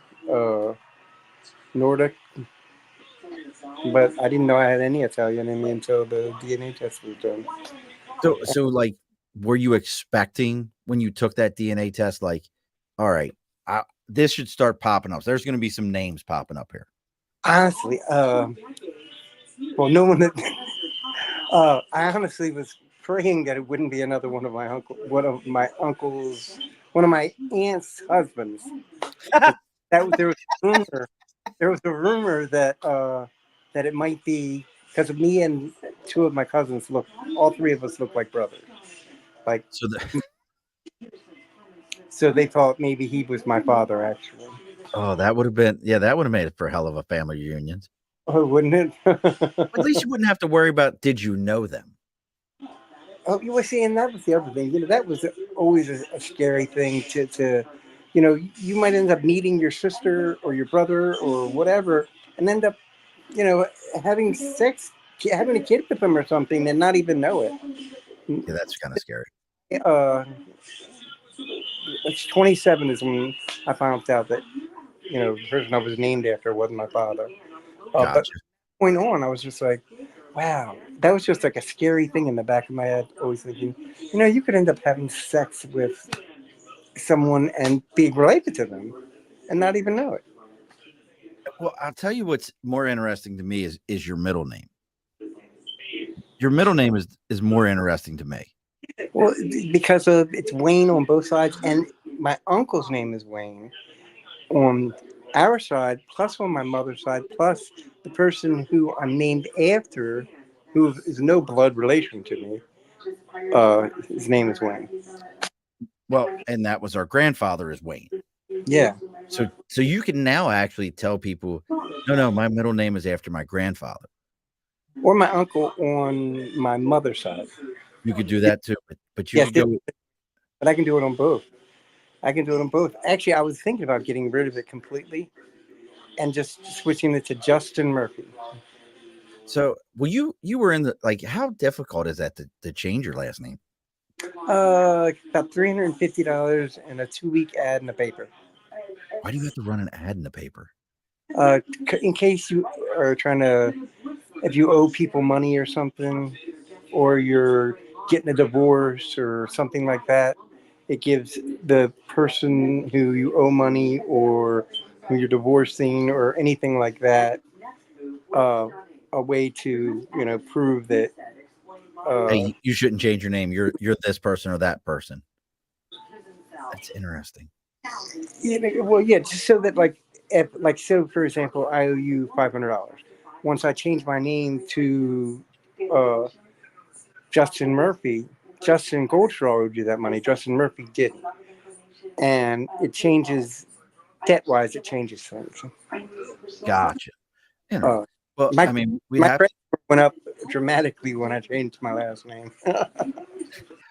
Nordic, but I didn't know I had any Italian in me until the DNA test was done. So like, were you expecting when you took that DNA test, like, all right, this should start popping up. There's going to be some names popping up here. Honestly, well, no one that, I honestly was praying that it wouldn't be another one of my aunt's husbands. There was a rumor. There was a rumor that that it might be because of me and two of my cousins all three of us look like brothers. Like, so they thought maybe he was my father, actually. Oh, that would have been, that would have made it for a hell of a family reunion. Oh, wouldn't it? At least you wouldn't have to worry about, did you know them? Oh, you were seeing that was the other thing. You know, that was always a scary thing to, you know, you might end up meeting your sister or your brother or whatever, and end up, you know, having having a kid with them or something, and not even know it. Yeah, that's kind of scary. It's 27 is when I found out that, you know, the person I was named after wasn't my father. Gotcha. But going on, I was just like, wow, that was just like a scary thing in the back of my head, always thinking, you know, you could end up having sex with someone and being related to them and not even know it. Well, I'll tell you what's more interesting to me is your middle name. Your middle name is more interesting to me. Well, because it's Wayne on both sides, and my uncle's name is Wayne on our side, plus on my mother's side, plus the person who I'm named after, who is no blood relation to me. His name is Wayne. Well, and that was our grandfather is Wayne. Yeah. So you can now actually tell people, no, my middle name is after my grandfather. Or my uncle on my mother's side. You could do that too, but you Yes, could go. but I can do it on both. Actually, I was thinking about getting rid of it completely and just switching it to Justin Murphy. So, well, you were in the, like, how difficult is that to change your last name? About $350 and a 2-week ad in the paper. Why do you have to run an ad in the paper? In case you are trying to, if you owe people money or something, or you're getting a divorce or something like that, it gives the person who you owe money or who you're divorcing or anything like that a way to, you know, prove that. Hey, you shouldn't change your name. You're this person or that person. That's interesting. Yeah, well, yeah, just so that so for example, I owe you $500. Once I change my name to Justin Murphy, Justin Goldstraw owed you that money. Justin Murphy didn't, and it changes debt-wise. It changes things. Gotcha. Well, my I mean, credit score went up dramatically when I changed my last name.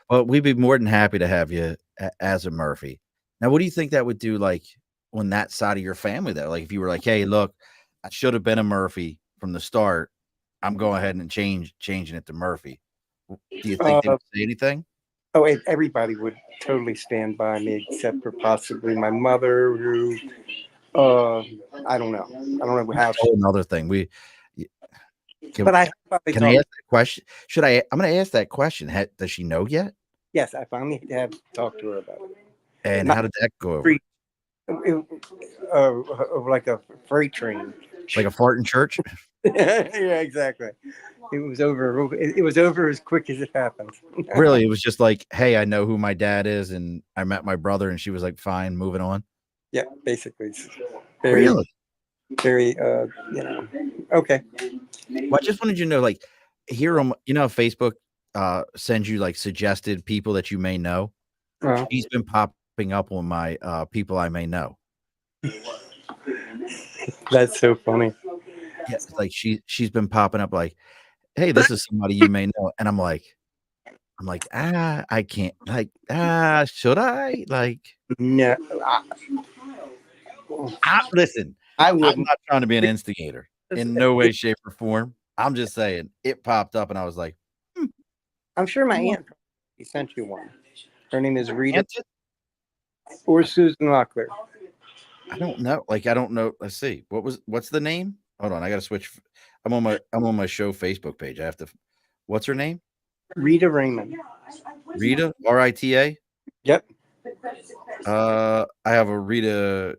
Well, we'd be more than happy to have you as a Murphy. Now, what do you think that would do, like, on that side of your family, though? Like, if you were like, hey, look, I should have been a Murphy from the start. I'm going ahead and changing it to Murphy. Do you think they would say anything? Oh, everybody would totally stand by me, except for possibly my mother, who, I don't know. I don't know how. Another thing. Can I ask that question? I'm going to ask that question. Does she know yet? Yes, I finally have talked to her about it. And how did that go over? Like a freight train. Like a fart in church? Yeah, exactly. It was over. It was over as quick as it happened. Really, it was just like, hey, I know who my dad is, and I met my brother, and she was like, fine, moving on. Yeah, basically. It's Really? Very, you know, okay. Well, I just wanted you to know, like, here on, you know, Facebook sends you like suggested people that you may know. She's been popping up on my people I may know. That's so funny. Yeah, it's like she's been popping up like, hey, this is somebody you may know. And I'm like, I can't, should I? Like, No, listen, I I'm wouldn't. not trying to be an instigator in no way, shape, or form. I'm just saying it popped up and I was like, I'm sure my aunt probably sent you one. Her name is Rita Answer? or Susan Locklear. I don't know. Like, I don't know. Let's see. What's the name? Hold on. I got to switch. I'm on my show Facebook page. I have to, what's her name? Rita Raymond. Rita, Rita. Yep. I have a Rita.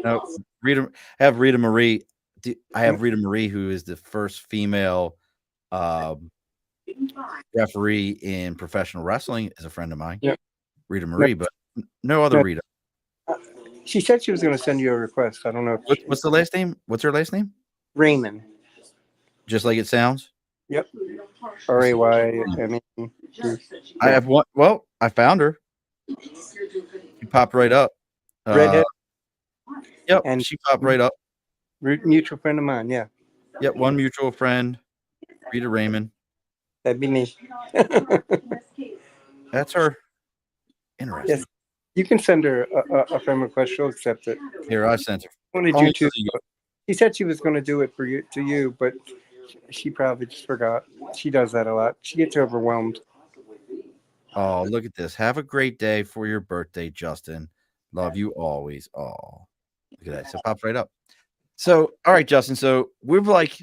No, Rita. I have Rita Marie. I have Rita Marie, who is the first female referee in professional wrestling, is a friend of mine. Yep. Rita Marie, but no other Rita. She said she was going to send you a request. I don't know. What's the last name? What's her last name? Raymond. Just like it sounds. Yep. RAYME. I have one. Well, I found her. She popped right up. Redhead. Yep, And she popped right up. mutual friend of mine. Yeah. Yep, one mutual friend, Rita Raymond. That'd be me. That's her. Interesting. Yes. You can send her a friend request. She'll accept it. Here, I sent her. Wanted you to. She said she was going to do it for you, but she probably just forgot. She does that a lot. She gets overwhelmed. Oh, look at this. Have a great day for your birthday, Justin. Love you always. Oh, look at that. So pops right up. So, all right, Justin. So we're like,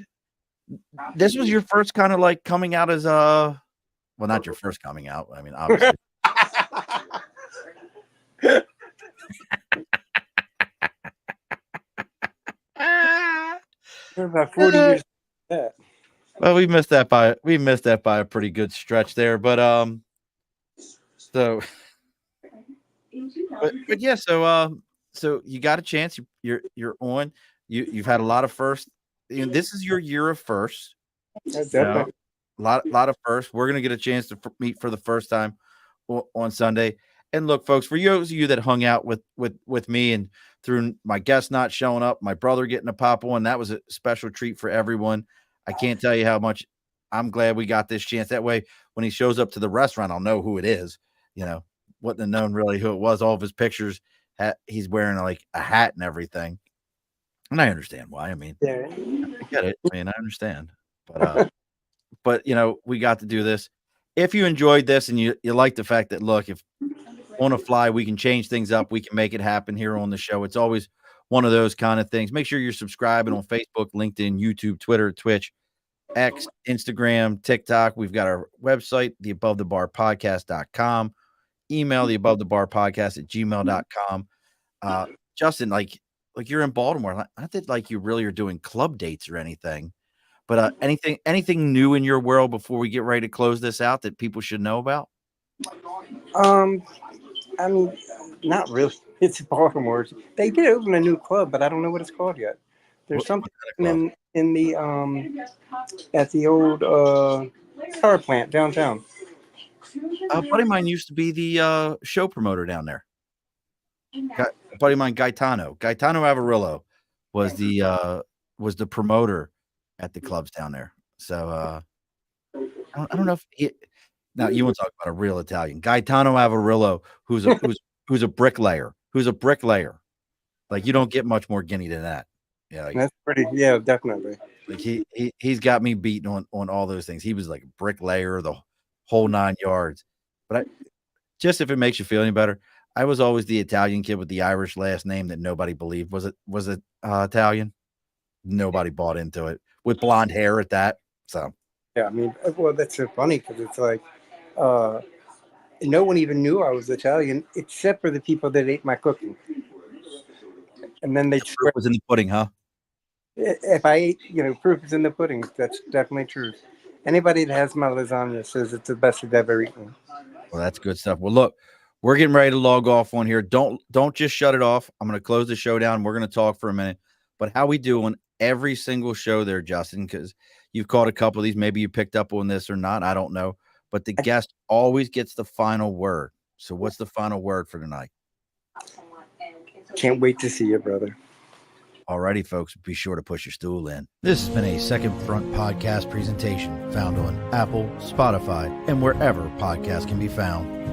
this was your first kind of like coming out as well, not your first coming out. I mean, obviously. You're about 40 years. Well, we missed that by a pretty good stretch there, but so but yeah, so you got a chance. You're on. You've had a lot of firsts. This is your year of firsts. Definitely. A lot of firsts. We're gonna get a chance to meet for the first time on Sunday. And look, folks, for those of you that hung out with me and through my guest not showing up, my brother getting a pop on, that was a special treat for everyone. I can't tell you how much I'm glad we got this chance. That way, when he shows up to the restaurant, I'll know who it is. Wouldn't have known really who it was. All of his pictures, he's wearing like a hat and everything. And I understand why. I mean, Yeah. I get it. I mean, I understand. But we got to do this. If you enjoyed this and you like the fact that, look, if on a fly, we can change things up, we can make it happen here on the show. It's always one of those kind of things. Make sure you're subscribing on Facebook, LinkedIn, YouTube, Twitter, Twitch, X, Instagram, TikTok. We've got our website, theabovethebarpodcast.com. Email theabovethebarpodcast@gmail.com. Justin, like you're in Baltimore. Not that like you really are doing club dates or anything, but anything new in your world before we get ready to close this out that people should know about? I mean, not really. It's Baltimore. They did open a new club, but I don't know what it's called yet. There's something in the at the old power plant downtown. A buddy of mine used to be the show promoter down there. A buddy of mine, Gaetano Avarillo, was the promoter at the clubs down there. So I don't know if now you want to talk about a real Italian. Gaetano Avarillo, who's a bricklayer. Like, you don't get much more Guinea than that. Yeah, like, That's pretty. Yeah, definitely. Like he's got me beaten on all those things. He was like a bricklayer, the whole 9 yards. But just if it makes you feel any better, I was always the Italian kid with the Irish last name that nobody believed was Italian. Nobody bought into it, with blonde hair at that. So yeah, I mean, well, that's so funny because it's like no one even knew I was Italian except for the people that ate my cooking. And then the proof was in the pudding, huh? If I ate, proof is in the pudding. That's definitely true. Anybody that has my lasagna says it's the best they've ever eaten. Well, that's good stuff. Well, look, we're getting ready to log off on here. Don't just shut it off. I'm going to close the show down. We're going to talk for a minute. But how we do on every single show there, Justin, because you've caught a couple of these. Maybe you picked up on this or not. I don't know. But the guest always gets the final word. So what's the final word for tonight? Can't wait to see you, brother. Alrighty, folks, be sure to push your stool in. This has been a Second Front podcast presentation found on Apple, Spotify, and wherever podcasts can be found.